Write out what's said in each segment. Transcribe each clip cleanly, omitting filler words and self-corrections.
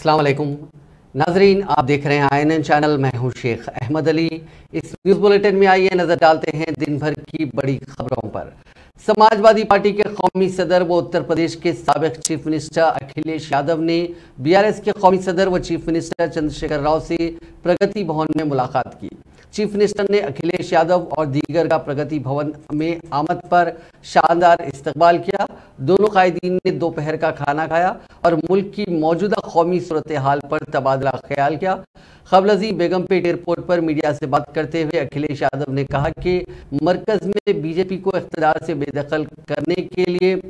अस्सलाम वालेकुम नाजरीन, आप देख रहे हैं INN चैनल। मैं हूं शेख अहमद अली। इस न्यूज़ बुलेटिन में आइए नजर डालते हैं दिन भर की बड़ी खबरों पर। समाजवादी पार्टी के कौमी सदर व उत्तर प्रदेश के साबिक चीफ मिनिस्टर अखिलेश यादव ने BRS के कौमी सदर व चीफ मिनिस्टर चंद्रशेखर राव से प्रगति भवन में मुलाकात की। चीफ मिनिस्टर ने अखिलेश यादव और दीगर का प्रगति भवन में आमद पर शानदार इस्तकबाल किया। दोनों कायदीन ने दोपहर का खाना खाया और मुल्क की मौजूदा कौमी सूरत हाल पर तबादला ख्याल किया। खबलजी बेगमपेट एयरपोर्ट पर मीडिया से बात करते हुए अखिलेश यादव ने कहा कि मरकज में बीजेपी को इख्तियार से बेदखल करने के लिए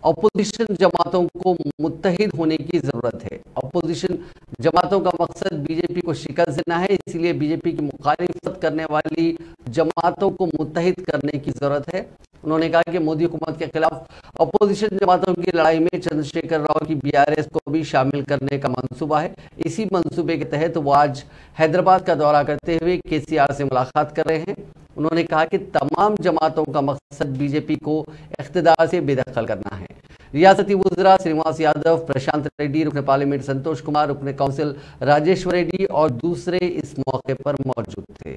अपोजिशन जमातों को मुत्तहिद होने की ज़रूरत है। अपोजिशन जमातों का मकसद बीजेपी को शिकस्त देना है, इसलिए बीजेपी की मुखालिफत करने वाली जमातों को मुत्तहिद करने की ज़रूरत है। उन्होंने कहा कि मोदी हुकूमत के खिलाफ अपोजिशन जमातों की लड़ाई में चंद्रशेखर राव की BRS को भी शामिल करने का मंसूबा है। इसी मंसूबे के तहत वो आज हैदराबाद का दौरा करते हुए KCR से मुलाकात कर रहे हैं। उन्होंने कहा कि तमाम जमातों का मकसद बीजेपी को इख्तियार से बेदखल करना है। रियासती वज़रा श्रीनिवास यादव, प्रशांत रेड्डी, रुकन पार्लियामेंट संतोष कुमार, रुकन काउंसिल राजेश्वर रेड्डी और दूसरे इस मौके पर मौजूद थे।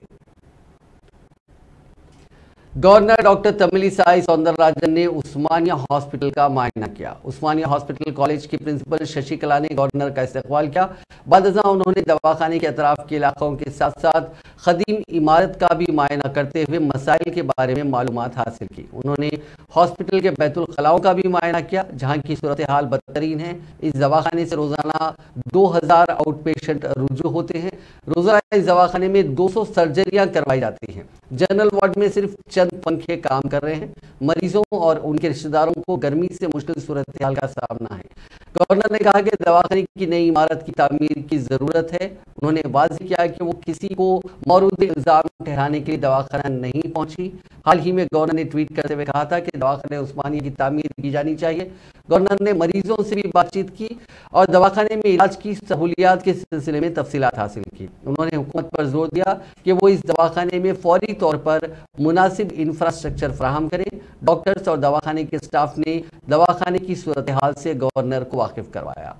गवर्नर डॉक्टर तमिलिसाई सौंदरराजन ने उस्मानिया हॉस्पिटल का मुआयना किया। उस्मानिया हॉस्पिटल कॉलेज की प्रिंसिपल शशिकला ने गवर्नर का इस्तकबाल किया। बादशाह उन्होंने दवाखाने के अतराफ के इलाकों के साथ साथ कदीम इमारत का भी मुआयना करते हुए मसाइल के बारे में मालूमात हासिल की। उन्होंने हॉस्पिटल के बैतुल खलाओं का भी मुआयना किया, जहाँ की सूरत हाल बदतरीन है। इस दवाखाने से रोजाना 2000 आउट पेशेंट रुजू होते हैं। रोजाना इस दवाखाने में 200 सर्जरियां करवाई जाती हैं। जनरल वार्ड में सिर्फ चंद पंखे काम कर रहे हैं। मरीजों और उनके रिश्तेदारों को गर्मी से मुश्किल सूरत हाल का सामना है। गवर्नर ने कहा कि दवाखाने की नई इमारत की तामीर की ज़रूरत है। उन्होंने वाज़ेह किया कि वो किसी को मौरूद इल्ज़ाम ठहराने के लिए दवाखाना नहीं पहुंची। हाल ही में गवर्नर ने ट्वीट करते हुए कहा था कि दवाखाने उस्मानिया की तामीर की जानी चाहिए। गवर्नर ने मरीजों से भी बातचीत की और दवाखाने में इलाज की सहूलियात के सिलसिले में तफसीलात हासिल की। उन्होंने हुकूमत पर जोर दिया कि वो इस दवाखाने में फौरी तौर पर मुनासिब इंफ्रास्ट्रक्चर फराहम करें। डॉक्टर्स और दवाखाने के स्टाफ ने दवाखाने की सूरत हाल से गवर्नर को वाकिफ करवाया।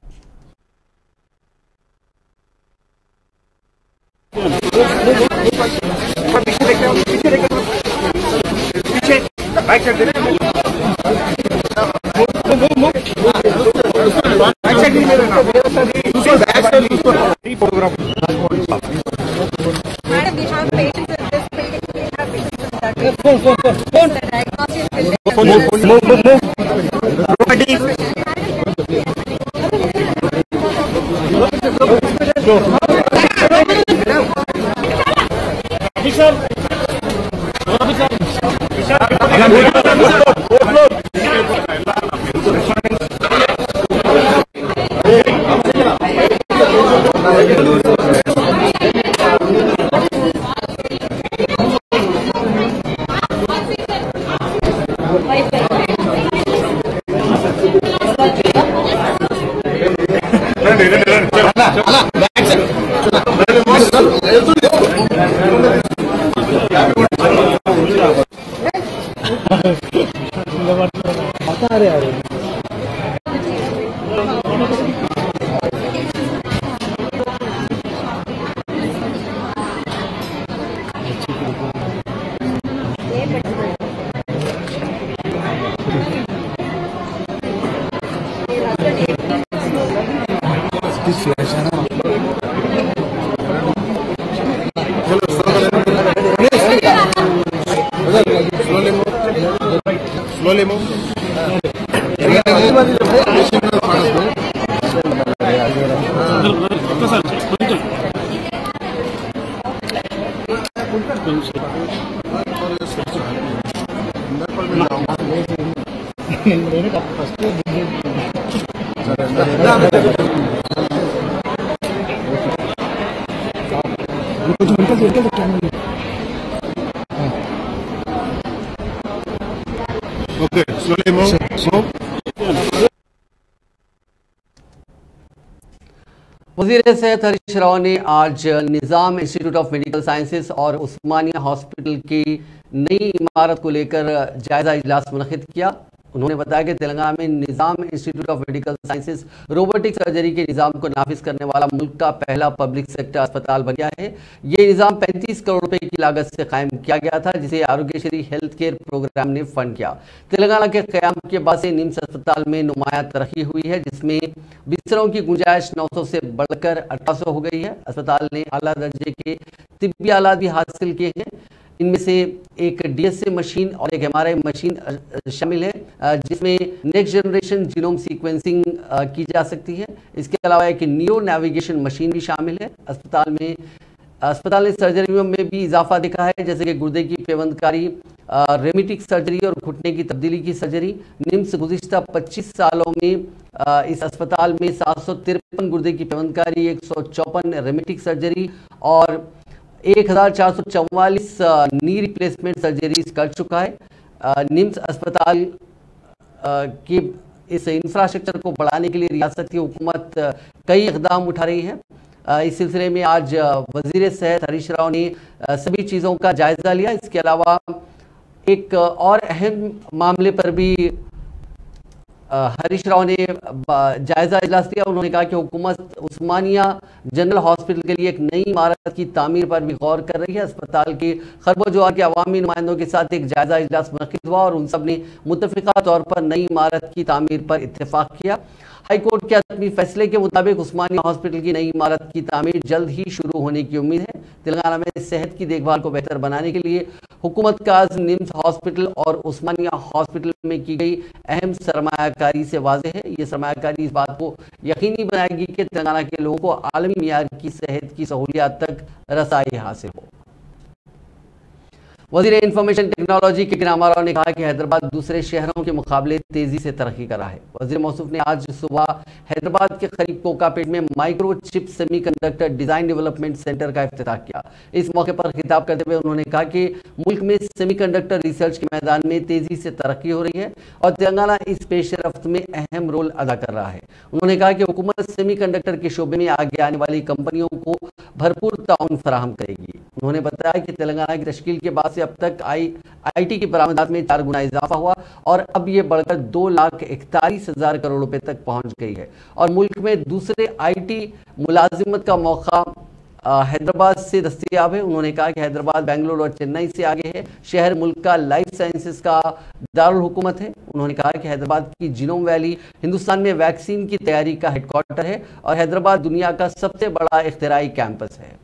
वज़ीर सेहत हरीश राव ने आज निज़ाम इंस्टीट्यूट ऑफ मेडिकल साइंसेस और उस्मानिया हॉस्पिटल की नई इमारत को लेकर जायजा इजलास मुनक़िद किया। उन्होंने बताया कि तेलंगाना में Nizam institute of medical sciences robotic surgery के निजाम को नाफिज करने वाला मुल्क का पहला पब्लिक सेक्टर अस्पताल बन गया है। ये निजाम 35 करोड़ रुपए की लागत से कायम किया गया था, जिसे आरोग्यश्री हेल्थ केयर प्रोग्राम ने फंड किया। तेलंगाना के कयाम के बाद से निम्स अस्पताल में नुमाया तरक्की हुई है, जिसमें बिस्तरों की गुंजाइश 900 से बढ़कर 1800 हो गई है। अस्पताल ने आला दर्जे के तिब्बी आलात भी हासिल किए हैं। इनमें से एक डीएसए मशीन और एक एमआरआई मशीन शामिल है, जिसमें नेक्स्ट जनरेशन जीनोम सीक्वेंसिंग की जा सकती है। इसके अलावा एक नियो नेविगेशन मशीन भी शामिल है। अस्पताल ने सर्जरियों में भी इजाफा देखा है, जैसे कि गुर्दे की पेवंदकारी, रेमिटिक सर्जरी और घुटने की तब्दीली की सर्जरी। निम्स गुज़िश्ता 25 सालों में इस अस्पताल में 753 गुर्दे की पेवंदकारी, 154 रेमिटिक सर्जरी और 1444 नी रिप्लेसमेंट सर्जरीज कर चुका है। निम्स अस्पताल की इस इंफ्रास्ट्रक्चर को बढ़ाने के लिए रियासत की हुकूमत कई इकदाम उठा रही है। इस सिलसिले में आज वजीर सेहत हरीश राव ने सभी चीज़ों का जायजा लिया। इसके अलावा एक और अहम मामले पर भी हरीश राव ने जायजा इजलास लिया। उन्होंने कहा कि हुकूमत उस्मानिया जनरल हॉस्पिटल के लिए एक नई इमारत की तामीर पर भी गौर कर रही है। अस्पताल के खरबोजवार के अवामी नुमाइंदों के साथ एक जायजा इजलास मुनक्किद हुआ और उन सब ने मुत्तफिका तौर पर नई इमारत की तामीर पर इत्तेफाक किया। हाईकोर्ट के हतमी फैसले के मुताबिक उस्मानिया हॉस्पिटल की नई इमारत की तामीर जल्द ही शुरू होने की उम्मीद है। तेलंगाना में सेहत की देखभाल को बेहतर बनाने के लिए हुकूमत का निम्स हॉस्पिटल और उस्मानिया हॉस्पिटल में की गई अहम सरमायाकारी से वाज़ेह है। ये सरमायाकारी इस बात को यकीनी बनाएगी कि तेलंगाना के लोगों को आलमी मियार की सेहत की सहूलियात तक रसाई हासिल हो। वज़ीर इंफॉर्मेशन टेक्नोलॉजी के रामा राव ने कहा कि हैदराबाद दूसरे शहरों के मुकाबले तेजी से तरक्की कर रहा है। वज़ीर मौसूफ ने आज सुबह हैदराबाद के करीब कोकापेट में micro chip semiconductor design development centre का इफ्तिताह किया। इस मौके पर खिताब करते हुए उन्होंने कहा कि मुल्क में सेमीकंडक्टर रिसर्च के मैदान में तेजी से तरक्की हो रही है और तेलंगाना इस पेशरफ्त में अहम रोल अदा कर रहा है। उन्होंने कहा कि हुकूमत सेमीकंडक्टर के शोबे में आगे आने वाली कंपनियों को भरपूर ताउन फराहम करेगी। उन्होंने बताया कि तेलंगाना की तश्कील के बाद से अब तक आईटी की बरामदात में 4 गुना इजाफा हुआ और अब ये बढ़कर 2,41,000 करोड़ रुपए तक पहुंच गई है और मुल्क में दूसरे आईटी मुलाजिमत का मौका हैदराबाद से दस्तयाब है। उन्होंने कहा कि हैदराबाद, बेंगलुरु और चेन्नई से आगे है। शहर मुल्क का लाइफ साइंसेज का दारुल हुकूमत है। उन्होंने कहा कि हैदराबाद की जीनोम वैली हिंदुस्तान में वैक्सीन की तैयारी का हेडक्वार्टर है और हैदराबाद दुनिया का सबसे बड़ा इख्तिराई कैंपस है।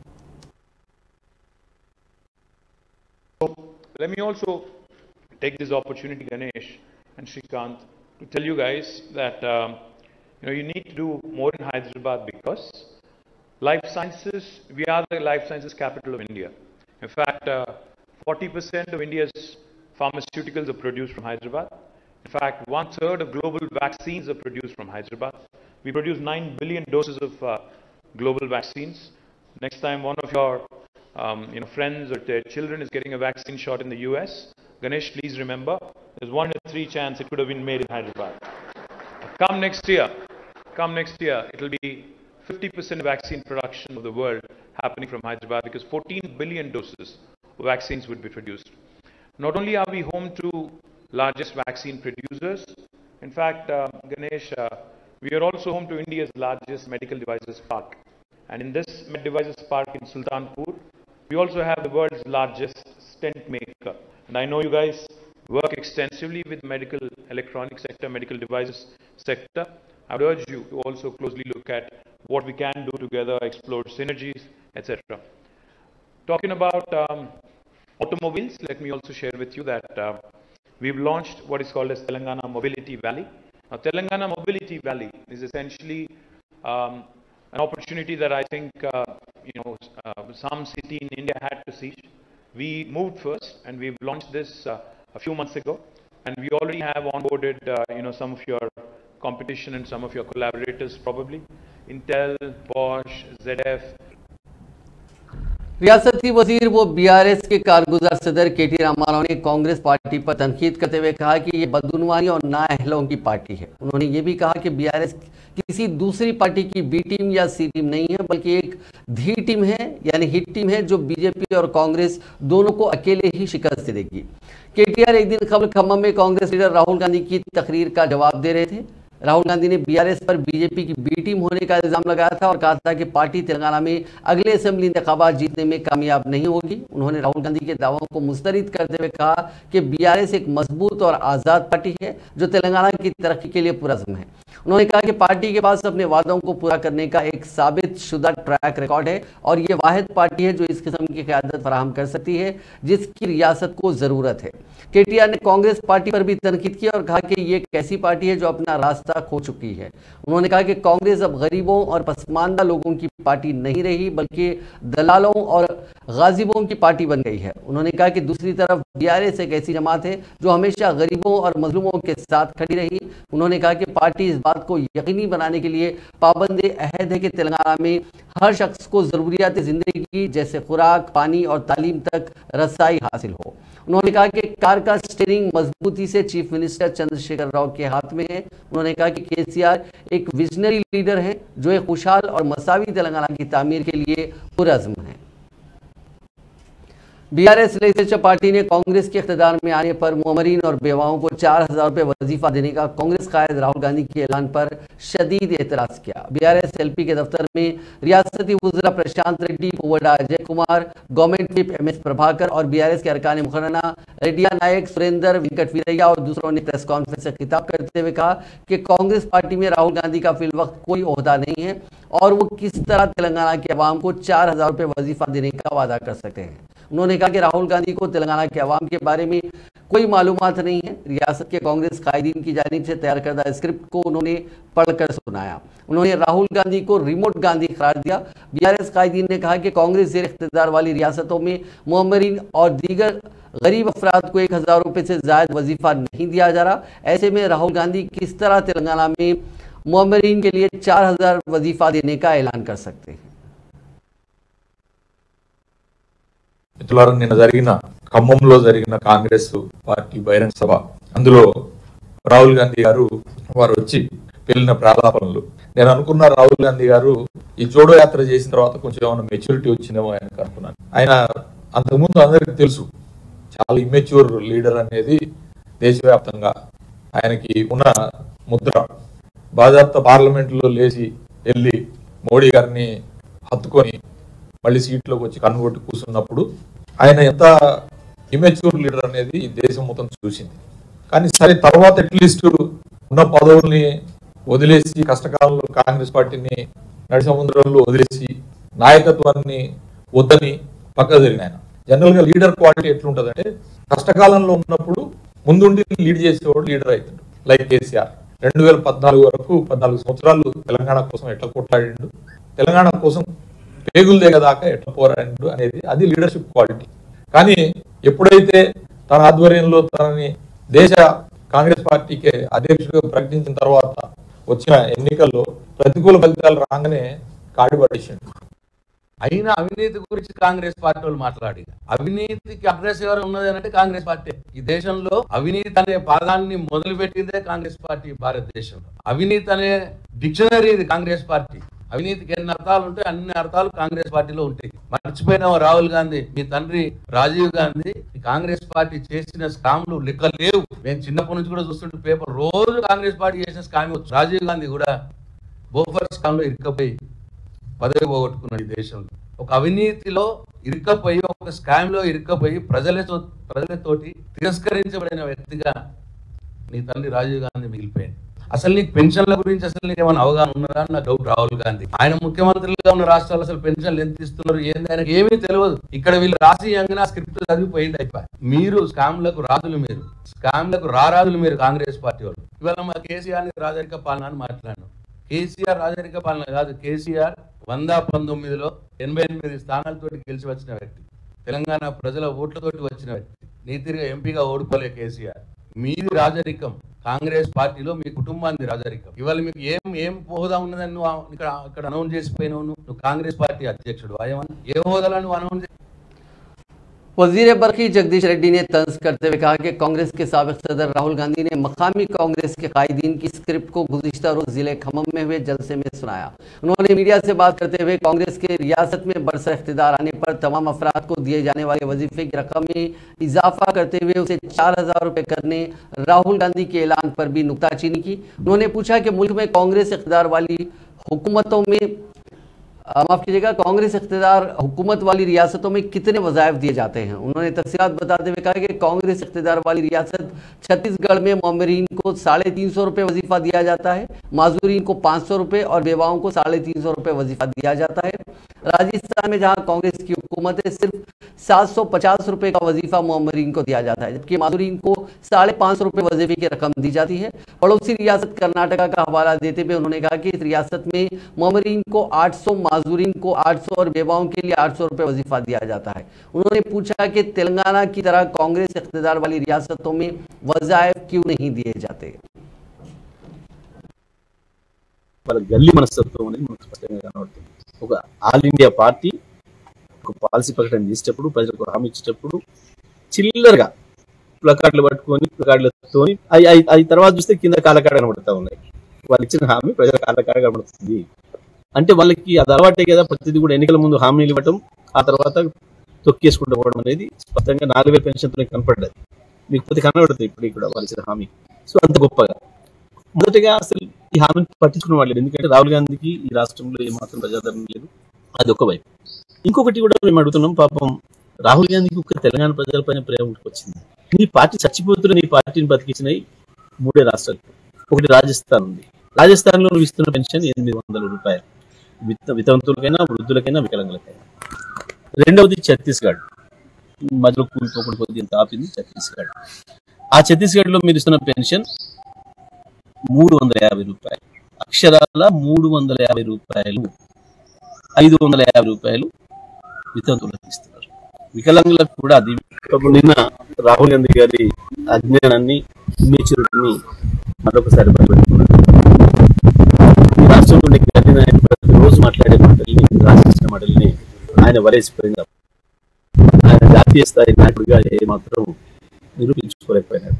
Let me also take this opportunity, Ganesh and Shrikant, to tell you guys that you need to do more in Hyderabad because life sciences, we are the life sciences capital of India. In fact, 40% of India's pharmaceuticals are produced from Hyderabad. In fact, 1/3 of global vaccines are produced from Hyderabad. We produce 9 billion doses of global vaccines. Next time one of your friends or their children is getting a vaccine shot in the US, Ganesh, please remember, there's 1 in 3 chance it could have been made in Hyderabad. Come next year, it'll be 50% vaccine production of the world happening from Hyderabad because 14 billion doses of vaccines would be produced. Not only are we home to largest vaccine producers, in fact, Ganesh, we are also home to India's largest medical devices park. And in this med devices park in Sultanpur, we also have the world's largest stent maker. And I know you guys work extensively with medical electronics sector, medical devices sector. I would urge you to also closely look at what we can do together, explore synergies, etc. Talking about automobiles, let me also share with you that we've launched what is called as Telangana Mobility Valley. Now, Telangana Mobility Valley is essentially an opportunity that I think some city in India had to seize. We moved first and we've launched this a few months ago, and we already have onboarded some of your competition and some of your collaborators, probably Intel, Bosch, ZF. रियासती वजीर व BRS के कारगुजार सदर केटी रामाराव ने Congress party पर तनकीद करते हुए कहा कि ये बदउनवानी और नाअहलों की पार्टी है। उन्होंने ये भी कहा कि बीआरएस किसी दूसरी पार्टी की बी टीम या सी टीम नहीं है, बल्कि एक धी टीम है, यानी हिट टीम है, जो बीजेपी और कांग्रेस दोनों को अकेले ही शिकस्त देगी। केटीआर एक दिन कबल खम्मम में कांग्रेस लीडर राहुल गांधी की तकरीर का जवाब दे रहे थे। राहुल गांधी ने बीआरएस पर बीजेपी की बी टीम होने का इल्जाम लगाया था और कहा था कि पार्टी तेलंगाना में अगले असेंबली इंतखाबात जीतने में कामयाब नहीं होगी। उन्होंने राहुल गांधी के दावों को मुस्तरद करते हुए कहा कि बीआरएस एक मजबूत और आज़ाद पार्टी है जो तेलंगाना की तरक्की के लिए पुरज़्म है। उन्होंने कहा कि पार्टी के पास अपने वादों को पूरा करने का एक साबित शुदा ट्रैक रिकॉर्ड है और ये वाहिद पार्टी है जो इस किस्म की क़यादत फराहम कर सकती है जिसकी रियासत को ज़रूरत है। केटीआर ने कांग्रेस पार्टी पर भी तनकीद की और कहा कि ये एक ऐसी पार्टी है जो अपना रास्ता खो चुकी है। उन्होंने कहा कि कांग्रेस अब गरीबों और पसमानदा लोगों की पार्टी नहीं रही बल्कि दलालों और गाजिबों की पार्टी बन गई है। उन्होंने कहा कि दूसरी तरफ बीआरएस एक ऐसी जमात है जो हमेशा गरीबों और मजलूमों के साथ खड़ी रही। उन्होंने कहा कि पार्टी इस बात को यकीनी बनाने के लिए पाबंद अहद है कि तेलंगाना में हर शख्स को ज़रूरियात ज़िंदगी जैसे खुराक, पानी और तालीम तक रसाई हासिल हो। उन्होंने कहा कि कार का स्टीयरिंग मजबूती से चीफ मिनिस्टर चंद्रशेखर राव के हाथ में है। उन्होंने कहा कि केसीआर एक विजनरी लीडर है जो एक खुशहाल और मसावी तेलंगाना की तामीर के लिए पुरज़्म है। बीआरएस लेजिस्लेचर पार्टी ने कांग्रेस के इख्तिदार में आने पर मोमरीन और बेवाओं को 4,000 रुपये वजीफा देने का कांग्रेस कायद राहुल गांधी के ऐलान पर शदीद एतराज़ किया। बीआरएस एलपी के दफ्तर में रियासती वज़रा Prashanth Reddy, Puvvada Ajay Kumar, government whip MS Prabhakar और बीआरएस के अरकान मुखर्रना रेड्डिया नायक, सुरेंद्र वेंकट वीरैया और दूसरों ने प्रेस कॉन्फ्रेंस से खिताब करते हुए कहा कि कांग्रेस पार्टी में राहुल गांधी का फिलवक्त कोई ओहदा नहीं है और वो किस तरह तेलंगाना के अवाम को 4,000 रुपये वजीफा देने का वादा कर सकते हैं। उन्होंने कहा कि राहुल गांधी को तेलंगाना के अवाम के बारे में कोई मालूमात नहीं है। रियासत के कांग्रेस कायदीन की जानिब से तैयार करदा स्क्रिप्ट को उन्होंने पढ़कर सुनाया। उन्होंने राहुल गांधी को रिमोट गांधी करार दिया। बीआरएस कायदीन ने कहा कि कांग्रेस ज़ेर इख्तियार वाली रियासतों में मोमरीन और दीगर गरीब अफराद को 1,000 रुपये से ज़ायद वजीफा नहीं दिया जा रहा। ऐसे में राहुल गांधी किस तरह तेलंगाना में मोमरीन के लिए 4,000 वजीफा देने का ऐलान कर सकते हैं। మిత్రులారా, నిన్న జరిగిన ఖమ్మంలో జరిగిన కాంగ్రెస్ పార్టీ బహిరంగ సభ, అందులో రాహుల్ గాంధీ గారు వారు వచ్చి వెళ్ళిన ప్రాలాపనలు నేను అనుకున్న రాహుల్ గాంధీ గారు ఈ జోడో యాత్ర చేసిన తర్వాత కొంచెం ఏమైనా మెచ్యూరిటీ వచ్చిందేమో ఆయనకు అనుకున్నాను. ఆయన అంతకుముందు అందరికీ తెలుసు చాలా ఇమ్మెచ్యూర్ లీడర్ అనేది దేశవ్యాప్తంగా ఆయనకి ఉన్న ముద్ర. బాజాప్తా పార్లమెంట్లో లేచి వెళ్ళి మోడీ గారిని హత్తుకొని మళ్ళీ సీట్లోకి వచ్చి కన్నుగొట్టి కూర్చున్నప్పుడు ఆయన ఎంత ఇమెచ్యూర్ లీడర్ అనేది ఈ దేశం మొత్తం చూసింది. కానీ సరే తర్వాత అట్లీస్ట్ ఉన్న పదవుల్ని వదిలేసి కష్టకాలంలో కాంగ్రెస్ పార్టీని నడి సముద్రంలో వదిలేసి నాయకత్వాన్ని వద్దని పక్కకు జరిగిన ఆయన. జనరల్గా లీడర్ క్వాలిటీ ఎట్లుంటుందంటే కష్టకాలంలో ఉన్నప్పుడు ముందుండి లీడ్ చేసేవాడు లీడర్ అవుతాడు. లైక్ కేసీఆర్ 2014 వరకు 14 సంవత్సరాలు తెలంగాణ కోసం ఎట్లా కొట్లాడిండు, తెలంగాణ కోసం పేగులు దిగదాకా ఎట్లా పోరాడు అనేది అది లీడర్షిప్ క్వాలిటీ. కానీ ఎప్పుడైతే తన ఆధ్వర్యంలో తనని దేశ కాంగ్రెస్ పార్టీకి అధ్యక్షుడిగా ప్రకటించిన తర్వాత వచ్చిన ఎన్నికల్లో ప్రతికూల ఫలితాలు రాగానే కాడిపడేసిండు. అయినా అవినీతి గురించి కాంగ్రెస్ పార్టీ వాళ్ళు మాట్లాడి అవినీతికి అడ్రస్ ఎవరు ఉన్నది అంటే కాంగ్రెస్ పార్టీ. ఈ దేశంలో అవినీతి అనే పదాన్ని మొదలు పెట్టిందే కాంగ్రెస్ పార్టీ. భారతదేశంలో అవినీతి అనే డిక్షనరీ ఇది కాంగ్రెస్ పార్టీ. అవినీతికి ఎన్ని అర్థాలు ఉంటాయి అన్ని అర్థాలు కాంగ్రెస్ పార్టీలో ఉంటాయి. మర్చిపోయిన రాహుల్ గాంధీ, మీ తండ్రి రాజీవ్ గాంధీ కాంగ్రెస్ పార్టీ చేసిన స్కామ్లు లెక్క లేవు. మేము చిన్నప్పటి నుంచి కూడా చూస్తుంటే పేపర్ రోజు కాంగ్రెస్ పార్టీ చేసిన స్కామ్. రాజీవ్ గాంధీ కూడా బోఫర్ స్కామ్ లో ఇరుక్కపోయి పదవి పోగొట్టుకున్నాడు. ఈ దేశంలో ఒక అవినీతిలో ఇరుక్కపోయి, ఒక స్కామ్ లో ఇరుక్కపోయి ప్రజలతోటి తిరస్కరించబడిన వ్యక్తిగా నీ తండ్రి రాజీవ్ గాంధీ మిగిలిపోయింది. అసలు నీకు పెన్షన్ల గురించి అసలు నీకు ఏమైనా అవగాహన ఉన్నదా అని నా డౌట్. రాహుల్ గాంధీ ఆయన ముఖ్యమంత్రులుగా ఉన్న రాష్ట్రాలు అసలు పెన్షన్లు ఎంత ఇస్తున్నారు ఏంది ఆయనకు ఏమీ తెలియదు. ఇక్కడ వీళ్ళు రాసి అంగనా స్క్రిప్ట్ చదివిపోయింది అయిపోయి. మీరు స్కామ్లకు రాజులు, మీరు స్కామ్లకు రారాజులు, మీరు కాంగ్రెస్ పార్టీ వాళ్ళు. ఇవాళ మా కేసీఆర్ రాజరిక పాలన అని మాట్లాడినాం. కేసీఆర్ రాజరిక పాలన కాదు. కేసీఆర్ 119లో 88 స్థానాలతోటి గెలిచి వచ్చిన వ్యక్తి. తెలంగాణ ప్రజల ఓట్లతోటి వచ్చిన వ్యక్తి. నీతిగా ఎంపీగా ఓడిపోలే కేసీఆర్. మీది రాజరికం. కాంగ్రెస్ పార్టీలో మీ కుటుంబాన్ని రాజరికం. ఇవాళ మీకు ఏం హోదా ఉన్నదని నువ్వు ఇక్కడ అనౌన్స్ చేసిపోయినావు. నువ్వు కాంగ్రెస్ పార్టీ అధ్యక్షుడు. ఏ హోదాలో నువ్వు అనౌన్స్ वजीर बरकी जगदीश रेड्डी ने तंज करते हुए कहा कि कांग्रेस के साबिक सदर राहुल गांधी ने मकामी कांग्रेस के कायदीन की स्क्रिप्ट को गुज़िश्ता रोज जिले खम्मम में हुए जलसे में सुनाया। उन्होंने मीडिया से बात करते हुए कांग्रेस के रियासत में बरसर इख्तिदार आने पर तमाम अफराद को दिए जाने वाले वजीफे की रकम में इजाफा करते हुए उसे 4000 रुपये करने राहुल गांधी के ऐलान पर भी नुक्ताचीनी की। उन्होंने पूछा कि मुल्क में कांग्रेस इख्तिदार वाली हुकूमतों में माफ कीजिएगा कांग्रेस इख्तिदार हुकूमत वाली रियासतों में कितने वज़ाइफ दिए जाते हैं। उन्होंने तफसीलात बताते हुए कहा कि कांग्रेस इख्तिदार वाली रियासत छत्तीसगढ़ में मामरीन को 350 रुपये वजीफा दिया जाता है, माजूरीन को 500 रुपये और बेवाओं को 350 रुपये वजीफा दिया जाता है। राजस्थान में जहां कांग्रेस की हुकूमत है सिर्फ 750 रुपये का वजीफा मामरीन को दिया जाता है, जबकि माजूरीन को 550 रुपये वजीफे की रकम दी जाती है। पड़ोसी रियासत कर्नाटका का हवाला देते हुए उन्होंने कहा कि इस रियासत में मामरीन को 800, माजूरीन को 800 और बेवाओं के लिए 800 रुपये वजीफा दिया जाता है। उन्होंने पूछा कि तेलंगाना की तरह कांग्रेस इख्तिदार वाली रियासतों में वज़ाइफ क्यों नहीं दिए जाते। గల్లీ మనస్తత్వం అనేది మనకు స్పష్టంగా కనబడుతుంది. ఒక ఆల్ ఇండియా పార్టీ ఒక పాలసీ ప్రకటన చేసేటప్పుడు ప్రజలకు హామీ ఇచ్చేటప్పుడు చిల్లరగా ప్లకార్డులు పట్టుకొని ప్లకార్డులతో అవి తర్వాత చూస్తే కింద కాలకాడ కనబడతా ఉన్నాయి. వాళ్ళు ఇచ్చిన హామీ ప్రజల కాలకాడ కనబడుతుంది. అంటే వాళ్ళకి అది అలవాటే కదా, ప్రతిదీ కూడా ఎన్నికల ముందు హామీలు ఇవ్వటం ఆ తర్వాత తొక్కేసుకుంటూ పోవడం అనేది స్పష్టంగా 4000 పెన్షన్తో కనపడ్డది. మీకు ప్రతి కనబడుతుంది ఇప్పుడు కూడా వాళ్ళు ఇచ్చిన హామీ. సో అంత గొప్పగా మొదటగా అసలు ఈ హామీని పట్టించుకున్న వాళ్ళు, ఎందుకంటే రాహుల్ గాంధీకి ఈ రాష్ట్రంలో ఏమాత్రం ప్రజాదరణ లేదు, అది ఒక వైపు. ఇంకొకటి కూడా మేము అడుగుతున్నాం, పాపం రాహుల్ గాంధీకి ఒక తెలంగాణ ప్రజలపైన ప్రేమ వచ్చింది. నీ పార్టీ చచ్చిపోతున్న నీ పార్టీని బతికించినాయి 3 రాష్ట్రాలు. ఒకటి రాజస్థాన్ ఉంది. రాజస్థాన్లో నువ్వు ఇస్తున్న పెన్షన్ 800 రూపాయలు వితంతువులకైనా, వృద్ధులకైనా, వికలాంగులకైనా. రెండవది ఛత్తీస్గఢ్, మధ్యలో కూలిపోకుండా కొద్ది ఎంత ఆపింది ఛత్తీస్గఢ్. ఆ ఛత్తీస్గఢ్లో మీరు ఇస్తున్న పెన్షన్ 350 రూపాయలు, అక్షరాల 350 రూపాయలు, 550 రూపాయలు వితంతువులకు ఇస్తున్నారు. వికలాంగులకు కూడా అది. నిన్న రాహుల్ గాంధీ గారి అజ్ఞానాన్ని, ఇమ్మెచ్యూరిటీని మరొకసారి బయటపెట్టుకున్నారు. ఈ రాష్ట్రంలో గట్టి నాయకులు ప్రతిరోజు మాట్లాడే మాటల్ని, రాసిన మాటల్ని ఆయన వరేసిపోయింది. ఆయన జాతీయ స్థాయి నాయకుడిగా ఏమాత్రం నిరూపించుకోలేకపోయినాడు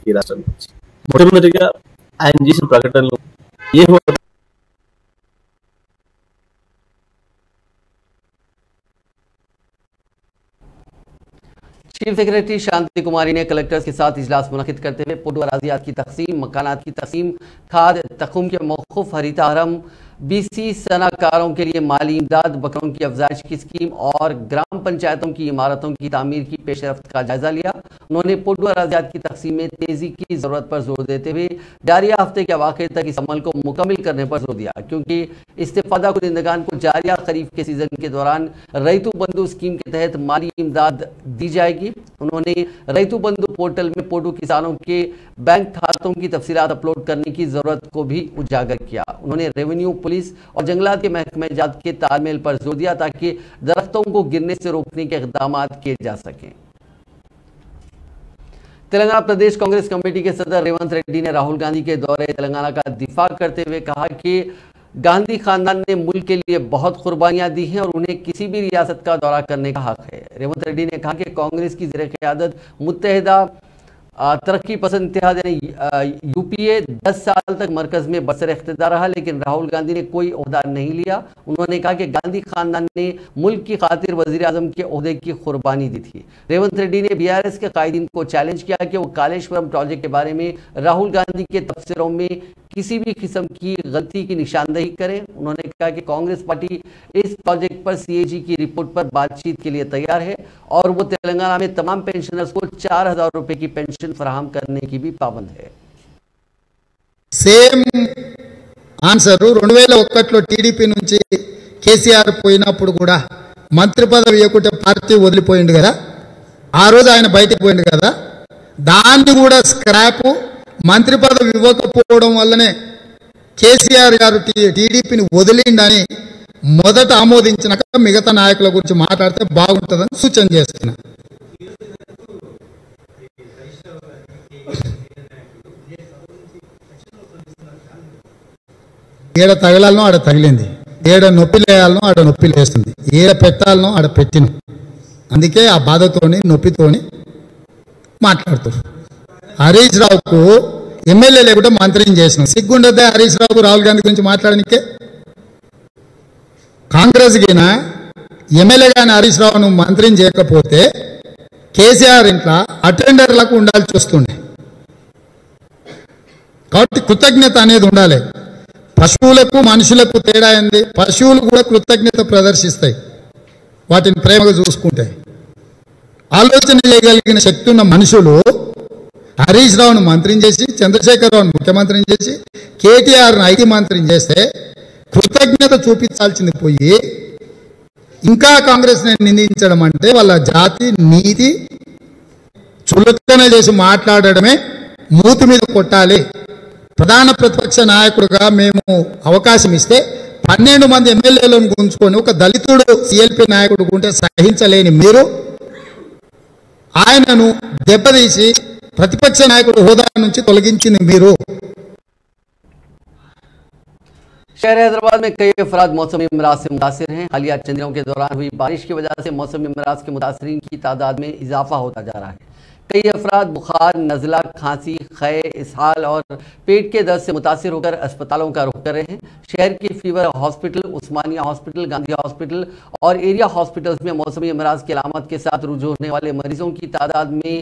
ఈ రాష్ట్రం నుంచి. మొట్టమొదటిగా ఆయన చేసిన ప్రకటనలు ఏ चीफ सेक्रेटरी शांति कुमारी ने कलेक्टर्स के साथ इजलास मुनक़िद करते हुए पुडू अराज़ियात की तकसीम, मकानात की तकसीम, खाद तखुम के मौक़ूफ़, हरीता हरम, बीसी सनाकारों के लिए माली इमदाद, बकरों की अफजाइश की स्कीम और ग्राम पंचायतों की इमारतों की तामीर की पेशरफ्त का जायजा लिया। उन्होंने पुडू अराज़ियात की तकसीम में तेज़ी की ज़रूरत पर जोर देते हुए जारिया हफ्ते के अवाखिर तक इस अमल को मुकम्मल करने पर जोर दिया, क्योंकि इस्तिफ़ादा कुनिंदगान को जारिया खरीफ के सीज़न के दौरान रैतु बंधु स्कीम के तहत माली इमदाद दी जाएगी। उन्होंने रैतु बंधु पोर्टल में पुडू किसानों के बैंक खातों की तफसीलात अपलोड करने की ज़रूरत को भी उजागर किया। उन्होंने रेवेन्यू, पुलिस और जंगलात के महकमे जात के तालमेल पर जोर दिया ताकि दरख्तों को गिरने से रोकने के इक़दाम किए जा सकें। तेलंगाना प्रदेश कांग्रेस कमेटी के सदर रेवंत रेड्डी ने राहुल गांधी के दौरे तेलंगाना का दिफा करते हुए कहा कि गांधी खानदान ने मुल्क के लिए बहुत कुर्बानियां दी हैं और उन्हें किसी भी रियासत का दौरा करने का हक है। रेवंत रेड्डी ने कहा कि कांग्रेस की ज़ेर क़यादत मुत्तहिदा तरक्की पसंद इत्तेहाद यानी यूपीए 10 साल तक मरकज़ में बरसर इख्तिदार रहा, लेकिन राहुल गांधी ने कोई ओहदा नहीं लिया। उन्होंने कहा कि गांधी खानदान ने मुल्क की खातिर वज़ीर आज़म के ओहदे की कुर्बानी दी थी। रेवंत रेड्डी ने बीआरएस के कायदीन को चैलेंज किया कि वो कालेश्वरम प्रोजेक्ट के बारे में राहुल गांधी के तबसरों में किसी भी किस्म की गलती की निशानदेही करें। उन्होंने कहा कि कांग्रेस पार्टी इस प्रोजेक्ट पर सीएजी की रिपोर्ट पर बातचीत के लिए तैयार है और वो तेलंगाना में तमाम पेंशनर्स को 4000 रुपये की पेंशन फराहम करने की भी पाबंद है। సేమ్ ఆన్సర్ 2001లో టీడీపీ నుంచి కేసీఆర్ పోయినప్పుడు కూడా మంత్రి పదవి ఇవ్వకుంటే పార్టీ వదిలిపోయింది కదా, ఆ రోజు ఆయన బయటకు పోయింది కదా, దాన్ని కూడా స్క్రాప్ మంత్రి పదవి ఇవ్వకపోవడం వల్లనే కేసీఆర్ గారు టీడీపీని వదిలిండని మొదట ఆమోదించినాక మిగతా నాయకుల గురించి మాట్లాడితే బాగుంటుందని సూచన చేస్తున్నా. ఏడ తగలాలనో ఆడ తగిలింది, ఏడ నొప్పి లేయాలనో ఆడ నొప్పి లేస్తుంది, ఏడ పెట్టాలనో ఆడ పెట్టిన. అందుకే ఆ బాధతోని నొప్పితోని మాట్లాడుతారు. హరీష్ రావుకు ఎమ్మెల్యే లేకుండా మంత్రిని చేసినాం. సిగ్గుండద్దే హరీష్ రావుకు రాహుల్ గాంధీ గురించి మాట్లాడనికే? కాంగ్రెస్ గిన ఎమ్మెల్యే కానీ హరీష్ రావును మంత్రిని చేయకపోతే కేసీఆర్ ఇంట్లో అటెండర్లకు ఉండాల్సి వస్తుండే. కాబట్టి కృతజ్ఞత అనేది ఉండాలి. పశువులకు మనుషులకు తేడా ఏంది? పశువులు కూడా కృతజ్ఞత ప్రదర్శిస్తాయి వాటిని ప్రేమగా చూసుకుంటాయి. ఆలోచన చేయగలిగిన శక్తి ఉన్న మనుషులు హరీష్ రావును మంత్రిని చేసి, చంద్రశేఖర్ రావును ముఖ్యమంత్రిని చేసి, కేటీఆర్ను ఐటీ మంత్రిని చేస్తే కృతజ్ఞత చూపించాల్సింది పోయి ఇంకా కాంగ్రెస్ని నిందించడం అంటే వాళ్ళ జాతి నీతి చులకన చేసి మాట్లాడడమే. మూతి మీద కొట్టాలి. ప్రధాన ప్రతిపక్ష నాయకుడుగా మేము అవకాశం ఇస్తే 12 మంది ఎమ్మెల్యేలను గుంజుకొని ఒక దళితుడు సిఎల్పి నాయకుడు ఉంటే సహించలేని మీరు ఆయనను దెబ్బతీసి प्रतिपक्ष नायकुడు హోదా నుంచి తొలగించింది మీరు। शहर हैदराबाद में कई अफराद मौसमी अमराज से मुतासिर हैं। हालिया चंद दिनों के दौरान हुई बारिश की वजह से मौसमी अमराज के मुतासरीन की तादाद में इजाफा होता जा रहा है। कई अफराद बुखार, नज़ला, खांसी, ख़य, इसहाल और पेट के दर्द से मुतासिर होकर अस्पतालों का रुख कर रहे हैं। शहर के फीवर हॉस्पिटल, उस्मानिया हॉस्पिटल, गांधी हॉस्पिटल और एरिया हॉस्पिटल्स में मौसमी अमराज की अलामत के साथ रुजू होने वाले मरीजों की तादाद में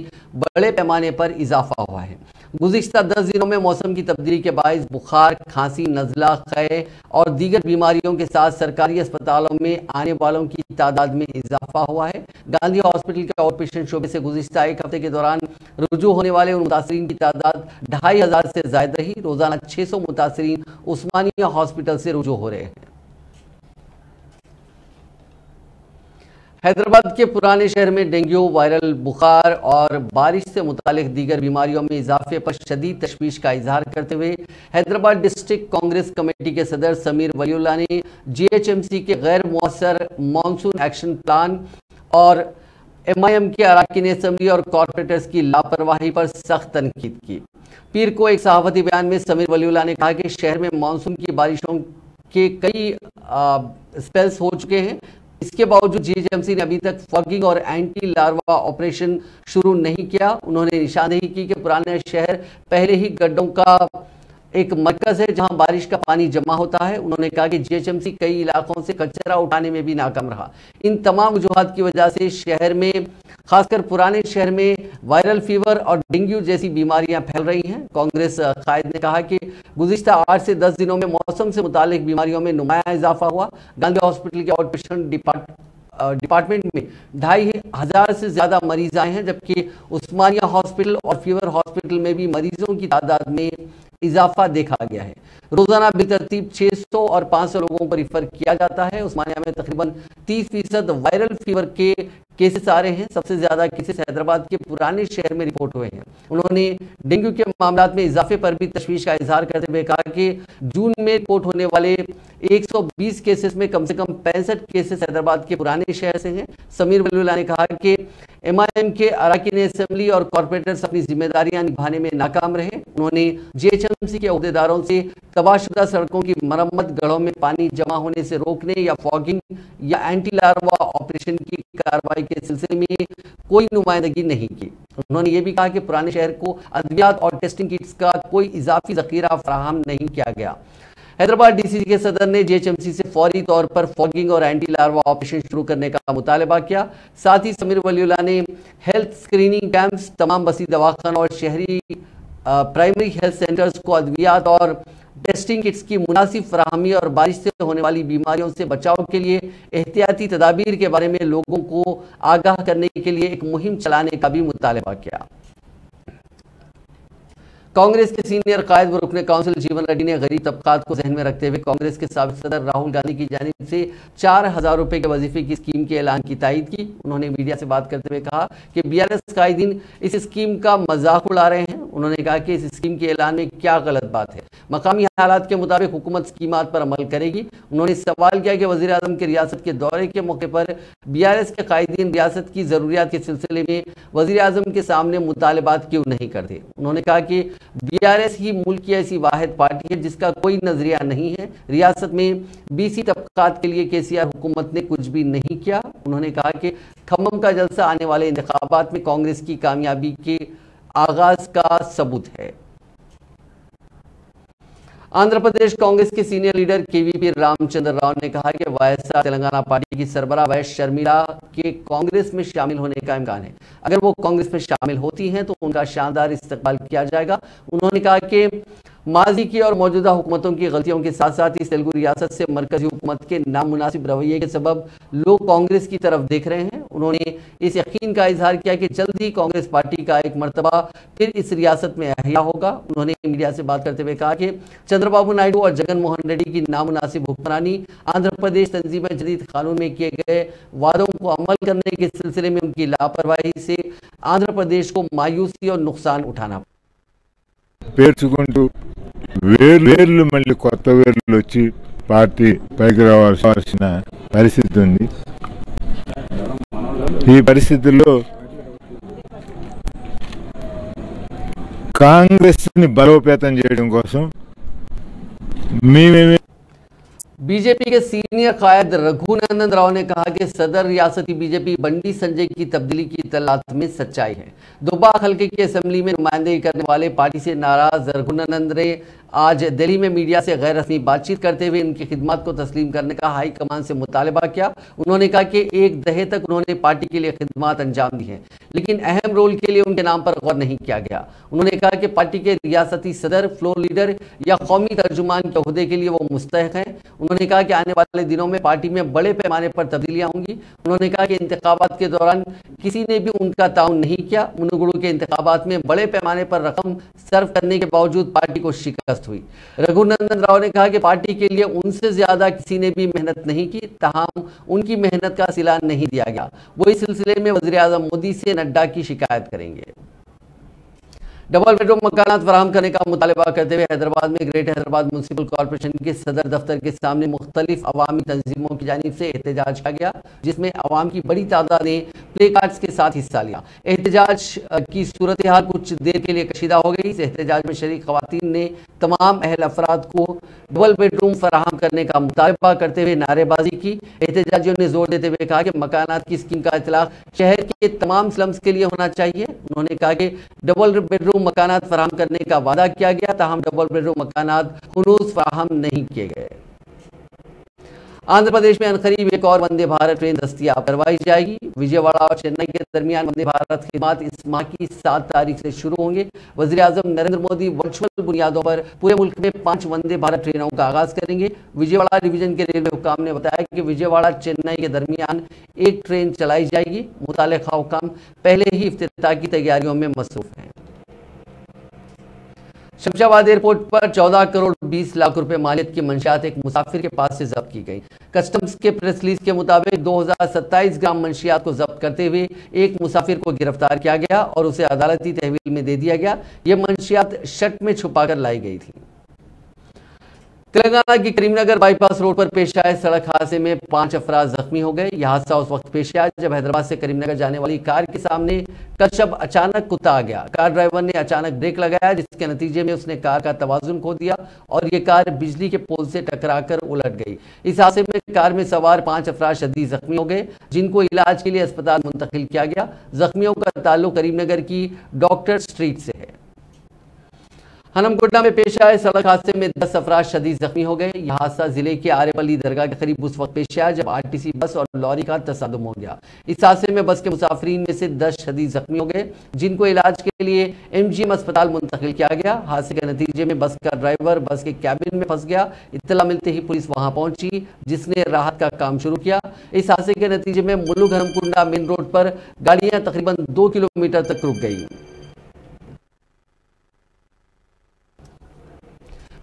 बड़े पैमाने पर इजाफा हुआ है। गुज़िश्ता 10 दिनों में मौसम की तब्दीली के बायस बुखार, खांसी, नज़ला, ख़य और दीगर बीमारियों के साथ सरकारी अस्पतालों में आने वालों की तादाद में इजाफा हुआ है। गांधी हॉस्पिटल के आउट पेशेंट शोबे से गुज़िश्ता एक हफ्ते के दौरान रुजू होने वाले उन मुतासरीन की तादाद 2500 से ज़ायद रही। रोज़ाना 600 मुतासरीन उस्मानिया हॉस्पिटल से रुजू हो रहे हैं। हैदराबाद के पुराने शहर में डेंगू, वायरल बुखार और बारिश से मुतालिक दीगर बीमारियों में इजाफे पर शदीद तशवीश का इजहार करते हुए हैदराबाद डिस्ट्रिक्ट कांग्रेस कमेटी के सदर समीर वलीउल्लाह ने जीएचएमसी के गैर मुअस्सर मॉनसून एक्शन प्लान और एमआईएम के अरकान असेंबली और कॉर्पोरेटर्स की लापरवाही पर सख्त तनकीद की। पीर को एक सहाफती बयान में समीर वलीउल्लाह ने कहा कि शहर में मानसून की बारिशों के कई स्पेल्स हो चुके हैं। इसके बावजूद जीएचएमसी ने अभी तक फॉगिंग और एंटी लार्वा ऑपरेशन शुरू नहीं किया। उन्होंने निशानदेही की कि पुराना शहर पहले ही गड्ढों का एक मरकज है जहां बारिश का पानी जमा होता है। उन्होंने कहा कि जीएचएमसी कई इलाकों से कचरा उठाने में भी नाकाम रहा। इन तमाम वजूहात की वजह से शहर में, खासकर पुराने शहर में वायरल फीवर और डेंगू जैसी बीमारियां फैल रही हैं। कांग्रेस कायद ने कहा कि गुज़िश्ता 8 से 10 दिनों में मौसम से मुतालिक बीमारियों में नुमाया इजाफा हुआ। गांधी हॉस्पिटल के आउट पेशेंट डिपार्टमेंट में 2500 से ज़्यादा मरीज आए हैं, जबकि उस्मानिया हॉस्पिटल और फीवर हॉस्पिटल में भी मरीजों की तादाद में इजाफा देखा गया है। रोजाना बेतरतीब 600 और 500 लोगों को रिफर किया जाता है। उस्मानिया में तकरीबन 30% वायरल फीवर के केसेस आ रहे हैं। सबसे ज्यादा केसेस हैदराबाद के पुराने शहर में रिपोर्ट हुए हैं। उन्होंने डेंगू के मामलात में इजाफे पर भी तशवीश का इजहार करते हुए कहा कि जून में रिपोर्ट होने वाले 120 केसेस में कम से कम 65 केसेस हैदराबाद के पुराने शहर से हैं। समीर वलीउल्लाह ने कहा कि एमआईएम के अरकान असेंबली और कॉर्पोरेटर्स अपनी जिम्मेदारियां निभाने में नाकाम रहे। उन्होंने जीएचएमसी के अहदेदारों से तबाहशुदा सड़कों की मरम्मत, गढ़ों में पानी जमा होने से रोकने या फॉगिंग या एंटी लार्वा ऑपरेशन की कार्रवाई के सिलसिले में कोई नुमाइंदगी नहीं की। उन्होंने ये भी कहा कि पुराने शहर को अद्वियात और टेस्टिंग किट्स का कोई इजाफी जखीरा फराहम नहीं किया गया। हैदराबाद डीसीसी के सदर ने जीएचएमसी से फौरी तौर पर फॉगिंग और एंटी लार्वा ऑपरेशन शुरू करने का मुतालबा किया। साथ ही समीर वलीउल्लाह ने हेल्थ स्क्रीनिंग कैंप्स, तमाम बसी दवाखाना और शहरी प्राइमरी हेल्थ सेंटर्स को अद्वियात और टेस्टिंग किट्स की मुनासिब फराहमी और बारिश से होने वाली बीमारियों से बचाव के लिए एहतियाती तदाबीर के बारे में लोगों को आगाह करने के लिए एक मुहिम चलाने का भी मुतालबा किया। कांग्रेस के सीनियर कायद व रुकने काउंसिल जीवन रेड्डी ने गरीब तबकात को जहन में रखते हुए कांग्रेस के साबिक सदर राहुल गांधी की जानिब से 4000 रुपए के वजीफे की स्कीम के ऐलान की तायद की। उन्होंने मीडिया से बात करते हुए कहा कि बीआरएस कायदीन इस स्कीम का मजाक उड़ा रहे हैं। उन्होंने कहा कि इस स्कीम के ऐलान में क्या गलत बात है। मकामी हालात के मुताबिक हुकूमत स्कीमात पर अमल करेगी। उन्होंने सवाल किया कि वज़ीर आज़म के रियासत के दौरे के मौके पर BRS के कायदीन रियासत की ज़रूरियात के सिलसिले में वज़ीर आज़म के सामने मुतालबात क्यों नहीं करते। उन्होंने कहा कि BRS ही मुल्क की ऐसी वाहिद पार्टी है जिसका कोई नजरिया नहीं है। रियासत में BC तबकात के लिए KCR हुकूमत ने कुछ भी नहीं किया। उन्होंने कहा कि खम्मम का जलसा आने वाले इंतखाबात में कांग्रेस की कामयाबी के आगाज का सबूत है। आंध्र प्रदेश कांग्रेस के senior leader KVP Ramchandra Rao ने कहा कि YSR तेलंगाना पार्टी की सरबराह वैश शर्मिला के कांग्रेस में शामिल होने का इम्कान है। अगर वो कांग्रेस में शामिल होती हैं तो उनका शानदार इस्तकबाल किया जाएगा। उन्होंने कहा कि माजी की और मौजूदा हुकूमतों की गलतियों के साथ साथ इस तेलुगु रियासत से मरकजी हुकूमत के नामुनासिब रवैये के सबब लोग कांग्रेस की तरफ देख रहे हैं। उन्होंने इस यकीन का इजहार किया कि जल्द ही कांग्रेस पार्टी का एक मरतबा फिर इस रियासत में अहिया होगा। उन्होंने मीडिया से बात करते हुए कहा कि चंद्रबाबू नायडू और जगन मोहन रेड्डी की नामुनासिब हुक्मरानी आंध्र प्रदेश तंजीम जदीद कानून में किए गए वादों को अमल करने के सिलसिले में उनकी लापरवाही से आंध्र प्रदेश को मायूसी और नुकसान उठाना పేర్చుకుంటూ వేర్లు మళ్ళీ కొత్త వేర్లు వచ్చి పార్టీ పైకి రావాల్సిన పరిస్థితి ఉంది. ఈ పరిస్థితుల్లో కాంగ్రెస్ ని బలోపేతం చేయడం కోసం మేమే बीजेपी के सीनियर कायद रघुनंदन राव ने कहा कि सदर रियासती बीजेपी बंडी संजय की तब्दीली की तलाश में सच्चाई है। दोबाग हल्के की असेंबली में नुमाइंदगी करने वाले पार्टी से नाराज रघुनंदन ने आज दिल्ली में मीडिया से गैर रस्मी बातचीत करते हुए इनकी खिदमत को तस्लीम करने का हाई कमान से मुतालबा किया। उन्होंने कहा कि एक दहे तक उन्होंने पार्टी के लिए खिदमत अंजाम दी है, लेकिन अहम रोल के लिए उनके नाम पर गौर नहीं किया गया। उन्होंने कहा कि पार्टी के रियासती सदर, फ्लोर लीडर या कौमी तर्जुमान के ओहदे के लिए वो मुस्तहिक हैं। उन्होंने कहा कि आने वाले दिनों में पार्टी में बड़े पैमाने पर तब्दीलियां होंगी। उन्होंने कहा कि इंतखाबात के दौरान किसी ने भी उनका ताउन नहीं किया। मुनुगुड़ू के इंतखाबात में बड़े पैमाने पर रकम सर्व करने के बावजूद पार्टी को शिकस्त हुई। रघुनंदन राव ने कहा कि पार्टी के लिए उनसे ज्यादा किसी ने भी मेहनत नहीं की, ताहम उनकी मेहनत का सिला नहीं दिया गया। वो इस सिलसिले में वज़ीर आज़म मोदी से नड्डा की शिकायत करेंगे। डबल बेडरूम मकानात फराहम करने का मुतालबा करते हुए हैदराबाद में ग्रेट हैदराबाद म्यूनसिपल कॉर्पोरेशन के सदर दफ्तर के सामने मुख्तलिफ अवामी तंजीमों की जानिब से एहतजाज किया गया, जिसमें अवाम की बड़ी तादाद ने प्ले कार्ड्स के साथ हिस्सा लिया। एहतजाज की सूरत हाल कुछ देर के लिए कशीदा हो गई। इस एहतजाज में शरीक खवातीन ने तमाम अहल अफराद को डबल बेडरूम फराहम करने का मुतालबा करते हुए नारेबाजी की। एहतजाजियों ने जोर देते हुए कहा कि मकानात की स्कीम का इतलाक शहर के तमाम स्लम्स के लिए होना चाहिए। उन्होंने कहा कि डबल बेडरूम मकानात फराहम करने का वादा किया गया, ताहम डबल बेडरूम मकानात खुनूस फराहम नहीं किए गए। आंध्र प्रदेश में अनकरीब एक और वंदे भारत ट्रेन दस्तयाब करवाई जाएगी। विजयवाड़ा और चेन्नई के दरमियान वंदे भारत खिदमत इस माह की 7 तारीख से शुरू होंगे। वज़ीर आज़म नरेंद्र मोदी वर्चुअल बुनियादों पर पूरे मुल्क में 5 वंदे भारत ट्रेनों का आगाज करेंगे। विजयवाड़ा डिवीजन के रेलवे हुकाम ने बताया कि विजयवाड़ा चेन्नई के दरमियान एक ट्रेन चलाई जाएगी। मुताल्लिक़ा हुकाम पहले ही इफ्तिताह की तैयारियों में मसरूफ हैं। शमशाबाद एयरपोर्ट पर 14 करोड़ 20 लाख रुपए मालियत की मंशियात एक मुसाफिर के पास से जब्त की गई। कस्टम्स के प्रेस रिलीज के मुताबिक 2027 ग्राम मंशियात को जब्त करते हुए एक मुसाफिर को गिरफ्तार किया गया और उसे अदालती तहवील में दे दिया गया। ये मंशियात शट में छुपाकर लाई गई थी। तेलंगाना की करीमनगर बाईपास रोड पर पेश आए सड़क हादसे में 5 अफराद जख्मी हो गए। यह हादसा उस वक्त पेश आया जब हैदराबाद से करीमनगर जाने वाली कार के सामने कशब अचानक कुत्ता आ गया। कार ड्राइवर ने अचानक ब्रेक लगाया, जिसके नतीजे में उसने कार का तवाजुन खो दिया और ये कार बिजली के पोल से टकराकर उलट गई। इस हादसे में कार में सवार 5 अफराद शदीद जख्मी हो गए, जिनको इलाज के लिए अस्पताल मुंतकिल किया गया। जख्मियों का ताल्लुक करीमनगर की डॉक्टर स्ट्रीट से है। हनमकुंडा में पेश आए सड़क हादसे में 10 अफराद शदीद जख्मी हो गए। यह हादसा जिले के आरेपल्ली दरगाह के करीब उस वक्त पेश आया जब आरटीसी बस और लॉरी का तसादुम हो गया। इस हादसे में बस के मुसाफिरीन में से 10 शदीद जख्मी हो गए, जिनको इलाज के लिए MGM अस्पताल मुंतकिल किया गया। हादसे के नतीजे में बस का ड्राइवर बस के कैबिन में फंस गया। इत्तला मिलते ही पुलिस वहां पहुंची, जिसने राहत का काम शुरू किया। इस हादसे के नतीजे में मुलुग हनमकुंडा मेन रोड पर गाड़ियां तकरीबन 2 किलोमीटर तक रुक गई।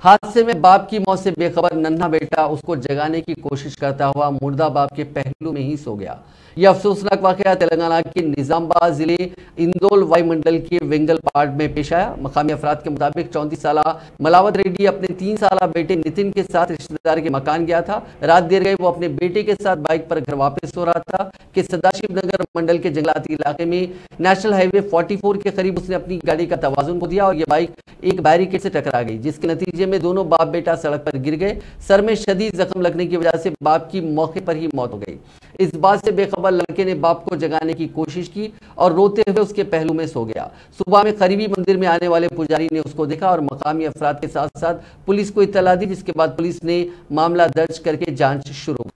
हादसे में बाप की मौत से बेखबर नन्हा बेटा उसको जगाने की कोशिश करता हुआ मुर्दा बाप के पहलू में ही सो गया। यह अफसोसनाक वाकया तेलंगाना के निजामाबाद जिले इंदौल वायुमंडल के वेंगल पार्ट में पेश आया। मकामी अफराद के मुताबिक 34 साला मलावत रेड्डी अपने 3 साला बेटे नितिन के साथ रिश्तेदार के मकान गया था। रात देर गई वो अपने बेटे के साथ बाइक पर घर वापस हो रहा था कि सदाशिव नगर मंडल के जंगलाती इलाके में नेशनल हाईवे 44 के करीब उसने अपनी गाड़ी का तवाजुन खो दिया और यह बाइक एक बैरिकेड से टकरा गई, जिसके नतीजे में दोनों बाप बेटा सड़क पर गिर गए। सर में शदीद जख्म लगने की वजह से बाप की मौके पर ही मौत हो गई। इस बात से बेखबर लड़के ने बाप को जगाने की कोशिश की और रोते हुए उसके पहलू में सो गया। सुबह में करीबी मंदिर में आने वाले पुजारी ने उसको देखा और मकामी अफराद के साथ साथ पुलिस को इत्तला दी, जिसके बाद पुलिस ने मामला दर्ज करके जांच शुरू की।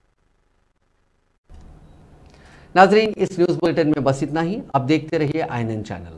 नाजरीन, इस न्यूज बुलेटिन में बस इतना ही। आप देखते रहिए INN चैनल।